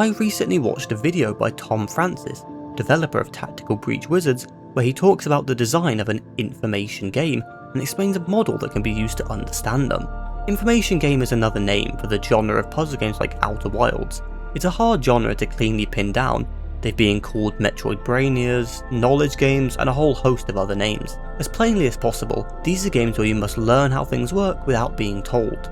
I recently watched a video by Tom Francis, developer of Tactical Breach Wizards, where he talks about the design of an information game and explains a model that can be used to understand them. Information game is another name for the genre of puzzle games like Outer Wilds. It's a hard genre to cleanly pin down, they've been called Metroidvanias, knowledge games, and a whole host of other names. As plainly as possible, these are games where you must learn how things work without being told.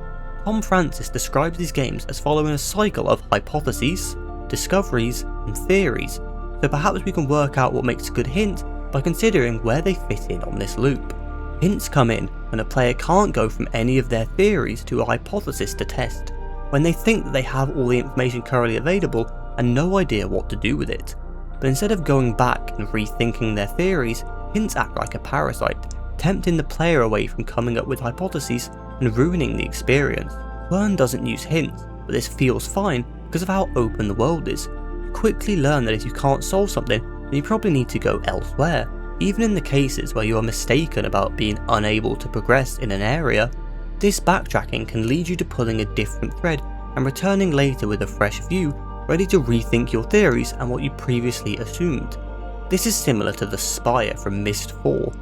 Tom Francis describes these games as following a cycle of hypotheses, discoveries, and theories, so perhaps we can work out what makes a good hint by considering where they fit in on this loop. Hints come in when a player can't go from any of their theories to a hypothesis to test, when they think that they have all the information currently available and no idea what to do with it. But instead of going back and rethinking their theories, hints act like a parasite, tempting the player away from coming up with hypotheses and ruining the experience. Quern doesn't use hints, but this feels fine because of how open the world is. You quickly learn that if you can't solve something, then you probably need to go elsewhere. Even in the cases where you are mistaken about being unable to progress in an area, this backtracking can lead you to pulling a different thread and returning later with a fresh view, ready to rethink your theories and what you previously assumed. This is similar to the Spire from Myst 4.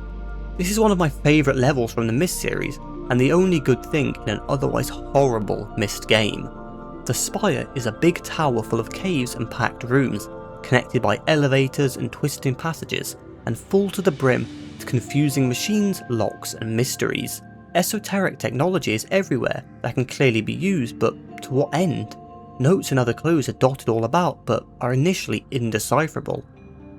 This is one of my favourite levels from the Myst series, and the only good thing in an otherwise horrible Myst game. The Spire is a big tower full of caves and packed rooms, connected by elevators and twisting passages, and full to the brim with confusing machines, locks, and mysteries. Esoteric technology is everywhere that can clearly be used, but to what end? Notes and other clues are dotted all about, but are initially indecipherable.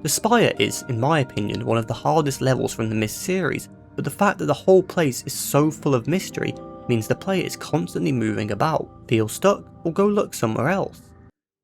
The Spire is, in my opinion, one of the hardest levels from the Myst series, but the fact that the whole place is so full of mystery means the player is constantly moving about, feel stuck, or go look somewhere else.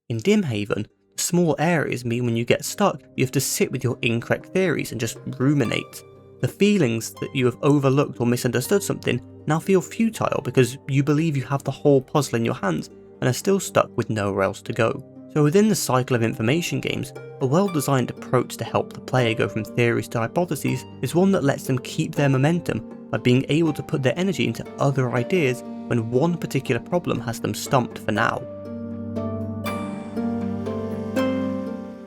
In Dimhaven, the small areas mean when you get stuck, you have to sit with your incorrect theories and just ruminate. The feelings that you have overlooked or misunderstood something now feel futile because you believe you have the whole puzzle in your hands and are still stuck with nowhere else to go. So within the cycle of information games, a well-designed approach to help the player go from theories to hypotheses is one that lets them keep their momentum by being able to put their energy into other ideas when one particular problem has them stumped for now.